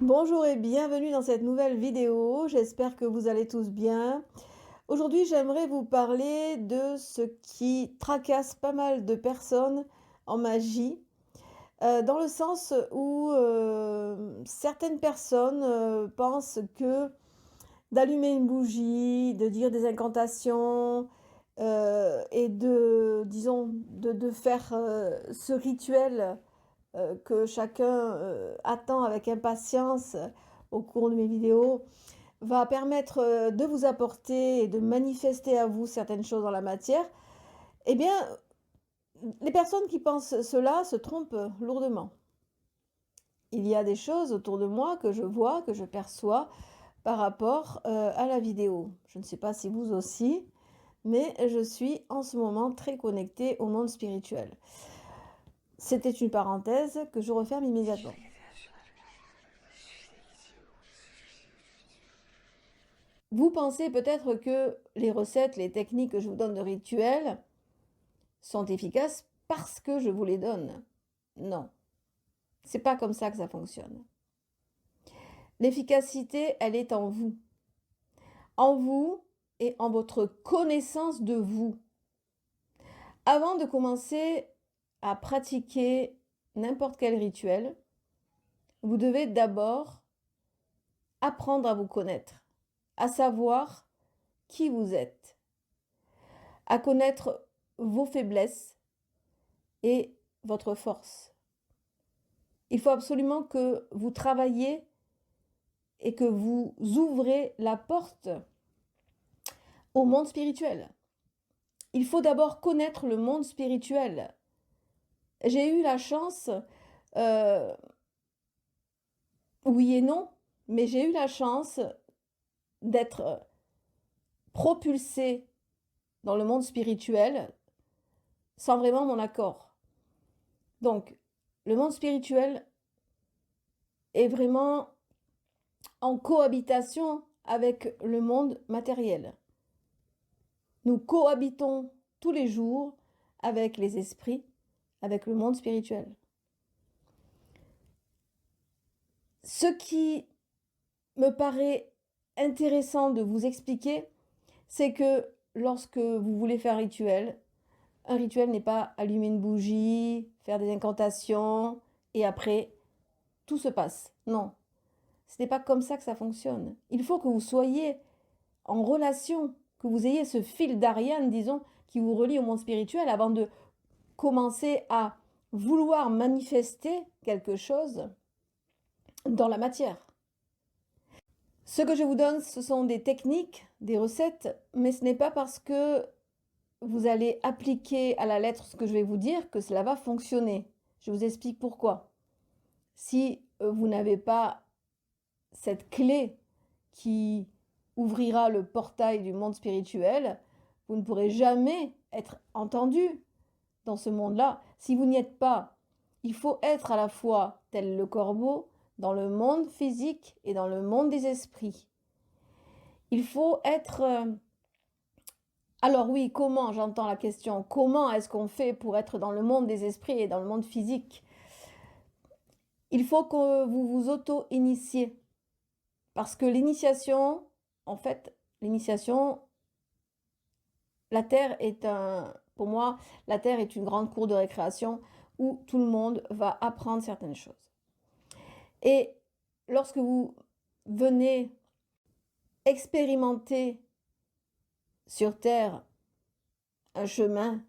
Bonjour et bienvenue dans cette nouvelle vidéo. J'espère que vous allez tous bien. Aujourd'hui, j'aimerais vous parler de ce qui tracasse pas mal de personnes en magie, dans le sens où certaines personnes pensent que d'allumer une bougie, de dire des incantations et de faire ce rituel que chacun attend avec impatience au cours de mes vidéos, va permettre de vous apporter et de manifester à vous certaines choses dans la matière, eh bien, les personnes qui pensent cela se trompent lourdement. Il y a des choses autour de moi que je vois, que je perçois par rapport à la vidéo. Je ne sais pas si vous aussi, mais je suis en ce moment très connectée au monde spirituel. C'était une parenthèse que je referme immédiatement. Vous pensez peut-être que les recettes, les techniques que je vous donne de rituels sont efficaces parce que je vous les donne. Non, c'est pas comme ça que ça fonctionne. L'efficacité, elle est en vous et en votre connaissance de vous. Avant de commencer à pratiquer n'importe quel rituel, vous devez d'abord apprendre à vous connaître, à savoir qui vous êtes, à connaître vos faiblesses et votre force. Il faut absolument que vous travailliez et que vous ouvrez la porte au monde spirituel. Il faut d'abord connaître le monde spirituel. J'ai eu la chance, euh, oui et non, mais j'ai eu la chance d'être propulsée dans le monde spirituel sans vraiment mon accord. Donc, le monde spirituel est vraiment en cohabitation avec le monde matériel. Nous cohabitons tous les jours avec les esprits, avec le monde spirituel. Ce qui me paraît intéressant de vous expliquer, c'est que lorsque vous voulez faire un rituel n'est pas allumer une bougie, faire des incantations et après tout se passe. Non, ce n'est pas comme ça que ça fonctionne. Il faut que vous soyez en relation, que vous ayez ce fil d'Ariane, disons, qui vous relie au monde spirituel avant de commencer à vouloir manifester quelque chose dans la matière. Ce que je vous donne, ce sont des techniques, des recettes, mais ce n'est pas parce que vous allez appliquer à la lettre ce que je vais vous dire que cela va fonctionner. Je vous explique pourquoi. Si vous n'avez pas cette clé qui ouvrira le portail du monde spirituel, vous ne pourrez jamais être entendu dans ce monde-là. Si vous n'y êtes pas, il faut être à la fois, tel le corbeau, dans le monde physique et dans le monde des esprits. Il faut être... Alors oui, comment, j'entends la question, comment est-ce qu'on fait pour être dans le monde des esprits et dans le monde physique? Il faut que vous vous auto-initiez. Parce que l'initiation, en fait, l'initiation, la Terre est pour moi, la Terre est une grande cour de récréation où tout le monde va apprendre certaines choses. Et lorsque vous venez expérimenter sur Terre un chemin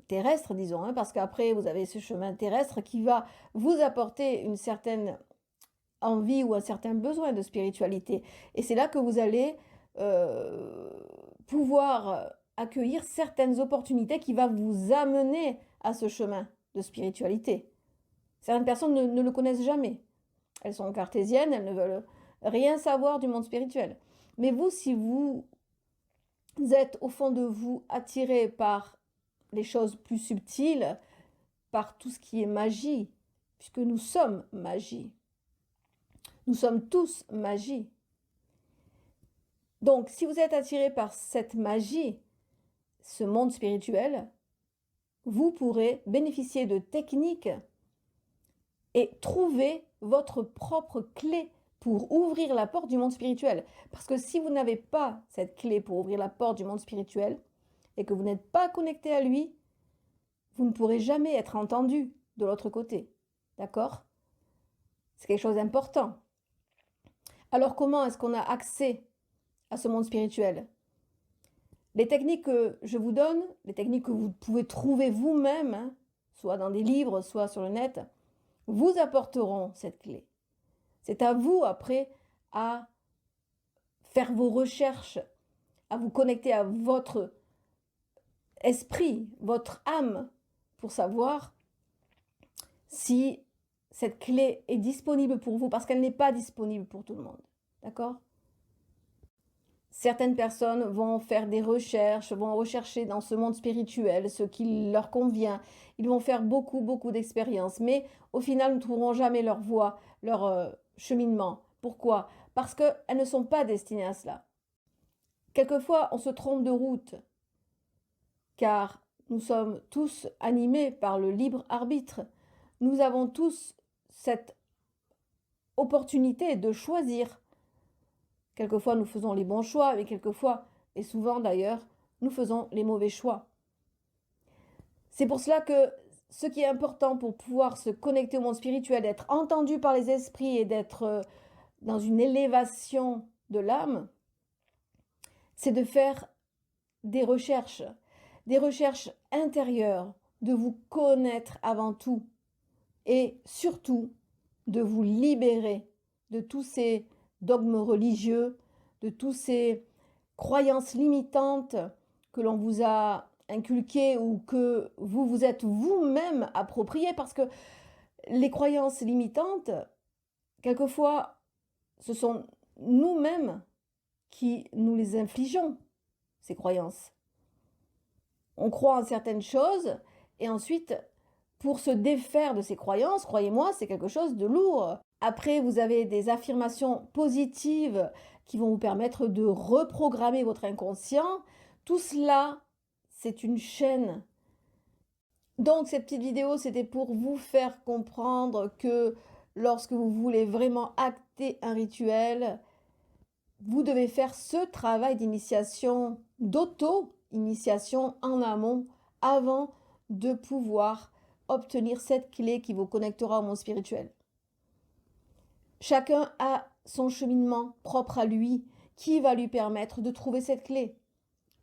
terrestre, disons, hein, parce qu'après, vous avez ce chemin terrestre qui va vous apporter une certaine envie ou un certain besoin de spiritualité. Et c'est là que vous allez pouvoir accueillir certaines opportunités qui vont vous amener à ce chemin de spiritualité. Certaines personnes ne le connaissent jamais. Elles sont cartésiennes, elles ne veulent rien savoir du monde spirituel. Mais vous, si vous êtes au fond de vous attiré par les choses plus subtiles, par tout ce qui est magie, puisque nous sommes magie. Nous sommes tous magie. Donc, si vous êtes attiré par cette magie, ce monde spirituel, vous pourrez bénéficier de techniques et trouvez votre propre clé pour ouvrir la porte du monde spirituel. Parce que si vous n'avez pas cette clé pour ouvrir la porte du monde spirituel et que vous n'êtes pas connecté à lui, vous ne pourrez jamais être entendu de l'autre côté. D'accord? C'est quelque chose d'important. Alors comment est-ce qu'on a accès à ce monde spirituel? Les techniques que je vous donne, les techniques que vous pouvez trouver vous-même, hein, soit dans des livres, soit sur le net, vous apporteront cette clé. C'est à vous après à faire vos recherches, à vous connecter à votre esprit, votre âme, pour savoir si cette clé est disponible pour vous, parce qu'elle n'est pas disponible pour tout le monde. D'accord? Certaines personnes vont faire des recherches, vont rechercher dans ce monde spirituel ce qui leur convient. Ils vont faire beaucoup d'expériences, mais au final, ne trouveront jamais leur voie, leur cheminement. Pourquoi? Parce qu'elles ne sont pas destinées à cela. Quelquefois, on se trompe de route, car nous sommes tous animés par le libre arbitre. Nous avons tous cette opportunité de choisir. Quelquefois, nous faisons les bons choix, mais quelquefois, et souvent d'ailleurs, nous faisons les mauvais choix. C'est pour cela que ce qui est important pour pouvoir se connecter au monde spirituel, d'être entendu par les esprits et d'être dans une élévation de l'âme, c'est de faire des recherches intérieures, de vous connaître avant tout et surtout de vous libérer de tous ces dogmes religieux, de toutes ces croyances limitantes que l'on vous a inculquées ou que vous vous êtes vous-même appropriées, parce que les croyances limitantes, quelquefois, ce sont nous-mêmes qui nous les infligeons, ces croyances. On croit en certaines choses et ensuite, pour se défaire de ces croyances, croyez-moi, c'est quelque chose de lourd. Après, vous avez des affirmations positives qui vont vous permettre de reprogrammer votre inconscient. Tout cela, c'est une chaîne. Donc, cette petite vidéo, c'était pour vous faire comprendre que lorsque vous voulez vraiment acter un rituel, vous devez faire ce travail d'initiation, d'auto-initiation en amont, avant de pouvoir obtenir cette clé qui vous connectera au monde spirituel. Chacun a son cheminement propre à lui qui va lui permettre de trouver cette clé.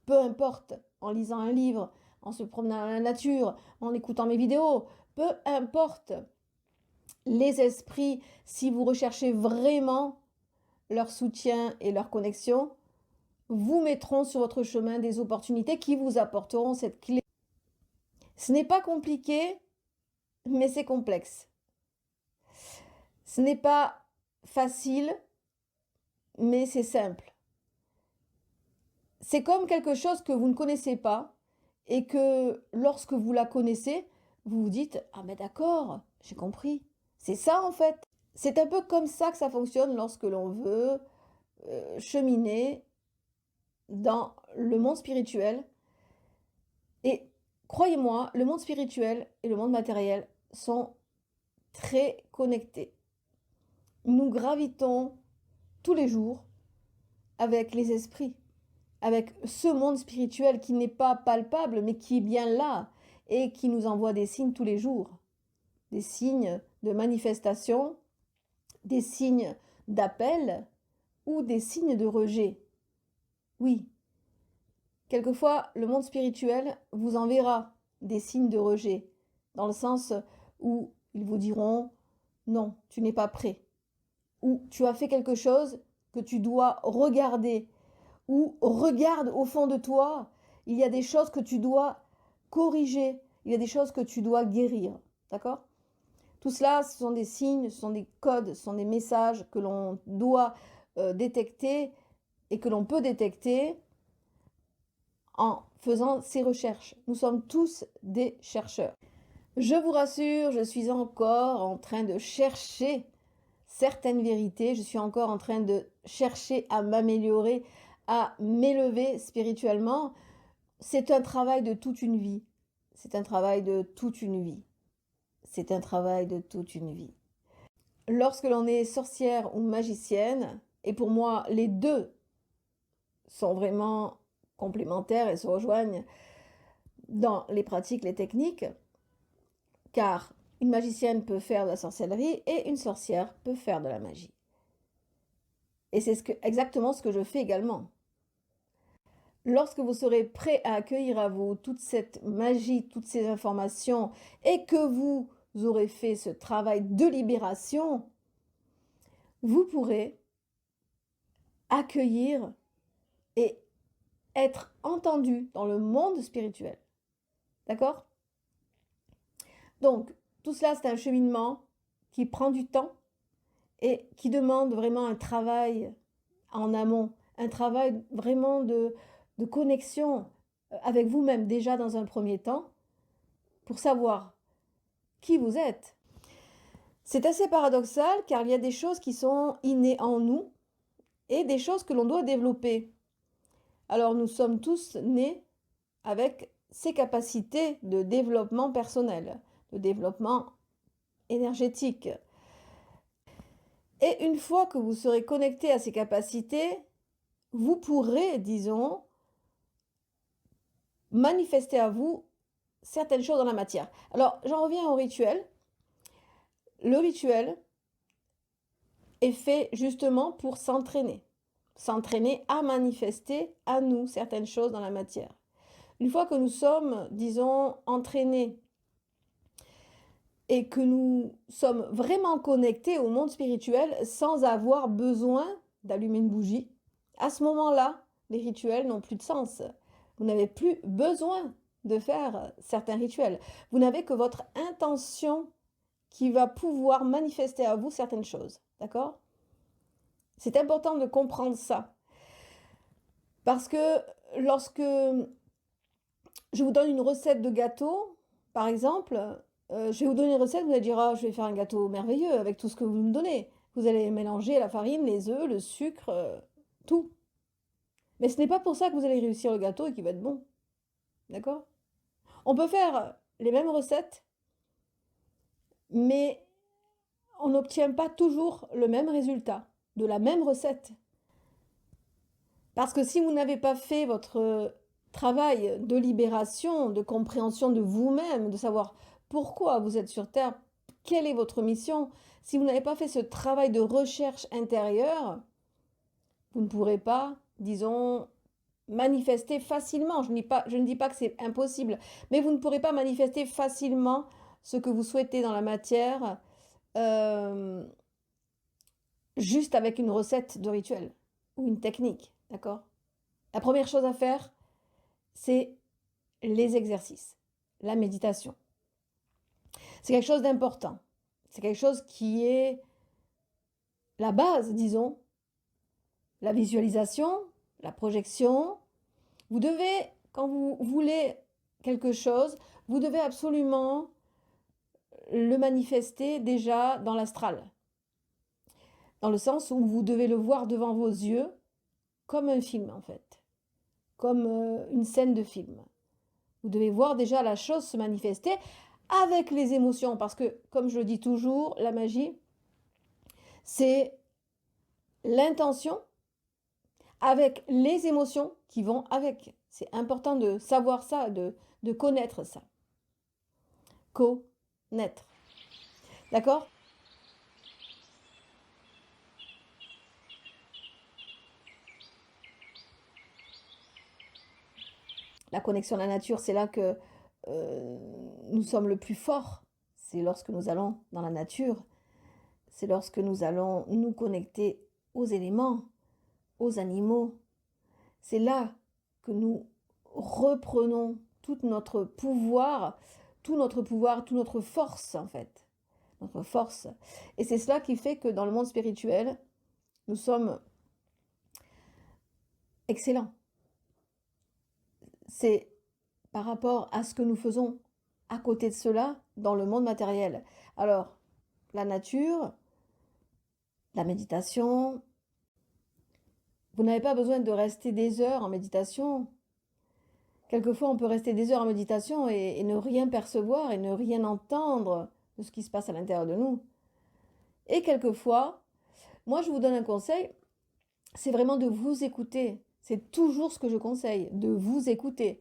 Peu importe, en lisant un livre, en se promenant dans la nature, en écoutant mes vidéos, peu importe. Les esprits, si vous recherchez vraiment leur soutien et leur connexion, vous mettront sur votre chemin des opportunités qui vous apporteront cette clé. Ce n'est pas compliqué, mais c'est complexe. Ce n'est pas facile, mais c'est simple. C'est comme quelque chose que vous ne connaissez pas et que lorsque vous la connaissez, vous vous dites « Ah mais d'accord, j'ai compris. C'est ça en fait. » C'est un peu comme ça que ça fonctionne lorsque l'on veut cheminer dans le monde spirituel. Et croyez-moi, le monde spirituel et le monde matériel sont très connectés. Nous gravitons tous les jours avec les esprits, avec ce monde spirituel qui n'est pas palpable, mais qui est bien là et qui nous envoie des signes tous les jours. Des signes de manifestation, des signes d'appel ou des signes de rejet. Oui, quelquefois, le monde spirituel vous enverra des signes de rejet, dans le sens où ils vous diront « Non, tu n'es pas prêt » ou « Tu as fait quelque chose que tu dois regarder » ou « Regarde au fond de toi, il y a des choses que tu dois corriger, il y a des choses que tu dois guérir. » D'accord ? Tout cela, ce sont des signes, ce sont des codes, ce sont des messages que l'on doit détecter et que l'on peut détecter en faisant ces recherches. Nous sommes tous des chercheurs. Je vous rassure, je suis encore en train de chercher certaines vérités, je suis encore en train de chercher à m'améliorer, à m'élever spirituellement. C'est un travail de toute une vie. C'est un travail de toute une vie. C'est un travail de toute une vie. lorsque l'on est sorcière ou magicienne, et pour moi, les deux sont vraiment complémentaires et se rejoignent dans les pratiques, les techniques, car une magicienne peut faire de la sorcellerie et une sorcière peut faire de la magie. Et c'est exactement ce que je fais également. Lorsque vous serez prêt à accueillir à vous toute cette magie, toutes ces informations, et que vous aurez fait ce travail de libération, vous pourrez accueillir et être entendu dans le monde spirituel. D'accord? Donc, tout cela, c'est un cheminement qui prend du temps et qui demande vraiment un travail en amont, un travail vraiment de connexion avec vous-même déjà dans un premier temps pour savoir qui vous êtes. C'est assez paradoxal car il y a des choses qui sont innées en nous et des choses que l'on doit développer. Alors nous sommes tous nés avec ces capacités de développement personnel, de développement énergétique. Et une fois que vous serez connecté à ces capacités, vous pourrez, disons, manifester à vous certaines choses dans la matière. Alors, j'en reviens au rituel. Le rituel est fait justement pour s'entraîner à manifester à nous certaines choses dans la matière. Une fois que nous sommes, disons, entraînés et que nous sommes vraiment connectés au monde spirituel sans avoir besoin d'allumer une bougie, à ce moment-là, les rituels n'ont plus de sens. Vous n'avez plus besoin de faire certains rituels. Vous n'avez que votre intention qui va pouvoir manifester à vous certaines choses. D'accord? C'est important de comprendre ça. Parce que lorsque je vous donne une recette de gâteau, par exemple, je vais vous donner une recette, vous allez dire, ah, je vais faire un gâteau merveilleux avec tout ce que vous me donnez. Vous allez mélanger la farine, les œufs, le sucre, tout. Mais ce n'est pas pour ça que vous allez réussir le gâteau et qu'il va être bon. D'accord? On peut faire les mêmes recettes, mais on n'obtient pas toujours le même résultat de la même recette. Parce que si vous n'avez pas fait votre travail de libération, de compréhension de vous-même, de savoir pourquoi vous êtes sur Terre, quelle est votre mission, si vous n'avez pas fait ce travail de recherche intérieure, vous ne pourrez pas, disons, manifester facilement. Je ne dis pas que c'est impossible, mais vous ne pourrez pas manifester facilement ce que vous souhaitez dans la matière juste avec une recette de rituel ou une technique, d'accord? La première chose à faire, c'est les exercices, la méditation. C'est quelque chose d'important. C'est quelque chose qui est la base, disons, la visualisation, la projection. Vous devez, quand vous voulez quelque chose, vous devez absolument le manifester déjà dans l'astral. Dans le sens où vous devez le voir devant vos yeux comme un film en fait, comme une scène de film. Vous devez voir déjà la chose se manifester avec les émotions parce que, comme je le dis toujours, la magie, c'est l'intention avec les émotions qui vont avec. C'est important de savoir ça, de connaître ça. Connaître. D'accord? La connexion à la nature, c'est là que nous sommes le plus forts. C'est lorsque nous allons dans la nature. C'est lorsque nous allons nous connecter aux éléments, aux animaux. C'est là que nous reprenons tout notre pouvoir, toute notre force en fait. Notre force. Et c'est cela qui fait que dans le monde spirituel, nous sommes excellents. C'est par rapport à ce que nous faisons à côté de cela dans le monde matériel. Alors, la nature, la méditation, vous n'avez pas besoin de rester des heures en méditation. Quelquefois, on peut rester des heures en méditation et ne rien percevoir et ne rien entendre de ce qui se passe à l'intérieur de nous. Et quelquefois, moi, je vous donne un conseil, c'est vraiment de vous écouter. C'est toujours ce que je conseille, de vous écouter.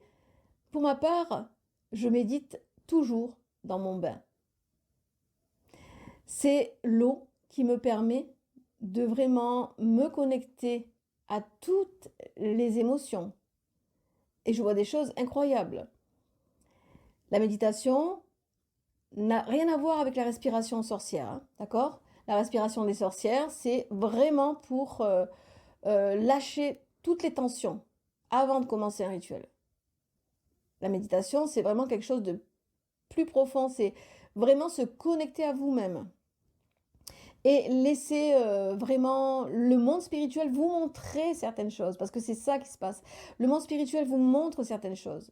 Pour ma part, je médite toujours dans mon bain. C'est l'eau qui me permet de vraiment me connecter à toutes les émotions. Et je vois des choses incroyables. La méditation n'a rien à voir avec la respiration sorcière, hein, d'accord? La respiration des sorcières, c'est vraiment pour lâcher toutes les tensions avant de commencer un rituel. La méditation, c'est vraiment quelque chose de plus profond, c'est vraiment se connecter à vous-même et laisser vraiment le monde spirituel vous montrer certaines choses, parce que c'est ça qui se passe. Le monde spirituel vous montre certaines choses.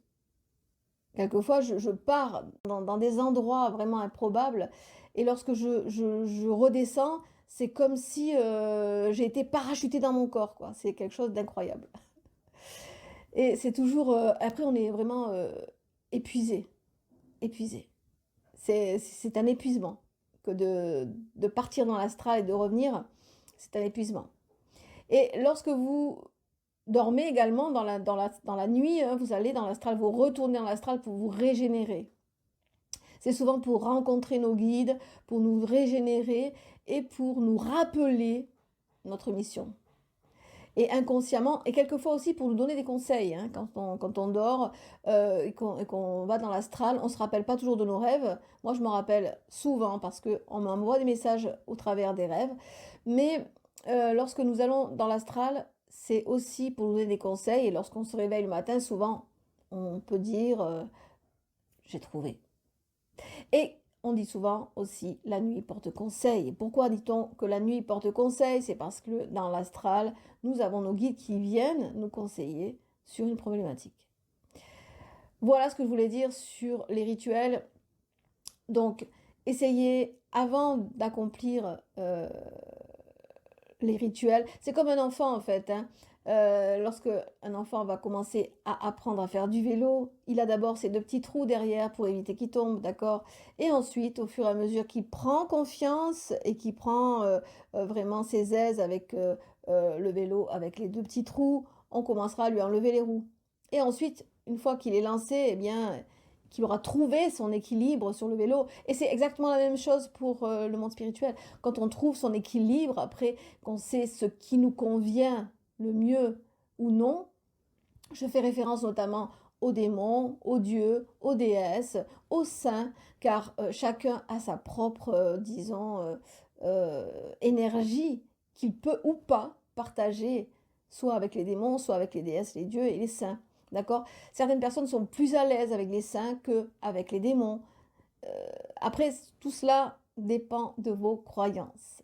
Quelquefois, je pars dans des endroits vraiment improbables et lorsque je redescends, c'est comme si j'ai été parachutée dans mon corps, quoi. C'est quelque chose d'incroyable. Et c'est toujours, après on est vraiment épuisé, épuisé. C'est un épuisement que de partir dans l'astral et de revenir, c'est un épuisement. Et lorsque vous dormez également dans la nuit, hein, vous allez dans l'astral, vous retournez dans l'astral pour vous régénérer. C'est souvent pour rencontrer nos guides, pour nous régénérer et pour nous rappeler notre mission. Et inconsciemment, et quelquefois aussi pour nous donner des conseils, hein, quand on dort et qu'on va dans l'astral, on ne se rappelle pas toujours de nos rêves. Moi, je m'en rappelle souvent parce qu'on m'envoie des messages au travers des rêves. Mais lorsque nous allons dans l'astral, c'est aussi pour nous donner des conseils. Et lorsqu'on se réveille le matin, souvent, on peut dire j'ai trouvé. Et on dit souvent aussi la nuit porte conseil. Pourquoi dit-on que la nuit porte conseil? C'est parce que dans l'astral, nous avons nos guides qui viennent nous conseiller sur une problématique. Voilà ce que je voulais dire sur les rituels. Donc, essayez avant d'accomplir les rituels. C'est comme un enfant en fait, hein. Lorsque un enfant va commencer à apprendre à faire du vélo, il a d'abord ses deux petits trous derrière pour éviter qu'il tombe, d'accord? Et ensuite, au fur et à mesure qu'il prend confiance et qu'il prend vraiment ses aises avec le vélo, avec les deux petits trous, on commencera à lui enlever les roues. Et ensuite, une fois qu'il est lancé, eh bien, qu'il aura trouvé son équilibre sur le vélo. Et c'est exactement la même chose pour le monde spirituel. Quand on trouve son équilibre, après qu'on sait ce qui nous convient le mieux ou non, je fais référence notamment aux démons, aux dieux, aux déesses, aux saints, car chacun a sa propre, disons, énergie qu'il peut ou pas partager, soit avec les démons, soit avec les déesses, les dieux et les saints. D'accord? Certaines personnes sont plus à l'aise avec les saints qu'avec les démons. Après, tout cela dépend de vos croyances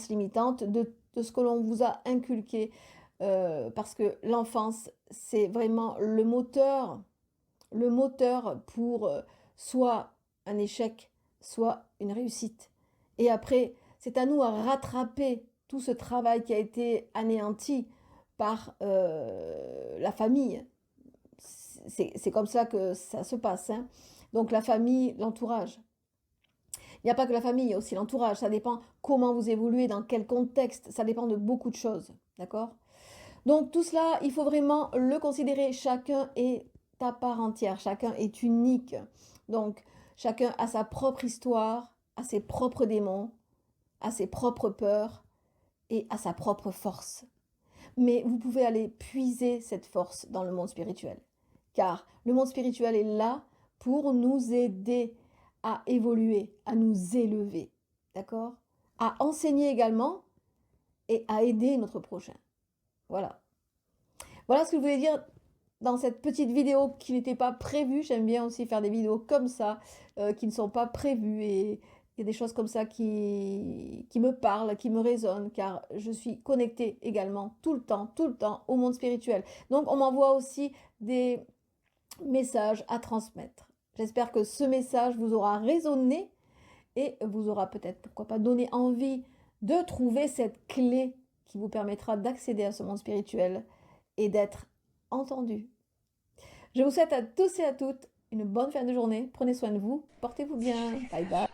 limitantes, de ce que l'on vous a inculqué. Parce que l'enfance, c'est vraiment le moteur pour soit un échec, soit une réussite. Et après, c'est à nous à rattraper tout ce travail qui a été anéanti par la famille. C'est comme ça que ça se passe, hein. Donc la famille, l'entourage. Il n'y a pas que la famille, il y a aussi l'entourage. Ça dépend comment vous évoluez, dans quel contexte. Ça dépend de beaucoup de choses. D'accord? Donc tout cela, il faut vraiment le considérer. Chacun est à part entière. Chacun est unique. Donc chacun a sa propre histoire, a ses propres démons, a ses propres peurs et a sa propre force. Mais vous pouvez aller puiser cette force dans le monde spirituel. Car le monde spirituel est là pour nous aider à évoluer, à nous élever. D'accord? À enseigner également et à aider notre prochain. Voilà. Voilà ce que je voulais dire dans cette petite vidéo qui n'était pas prévue. J'aime bien aussi faire des vidéos comme ça, qui ne sont pas prévues. Et il y a des choses comme ça qui me parlent, qui me résonnent, car je suis connectée également tout le temps au monde spirituel. Donc on m'envoie aussi des messages à transmettre. J'espère que ce message vous aura résonné et vous aura peut-être, pourquoi pas, donné envie de trouver cette clé qui vous permettra d'accéder à ce monde spirituel et d'être entendu. Je vous souhaite à tous et à toutes une bonne fin de journée. Prenez soin de vous. Portez-vous bien. Bye bye.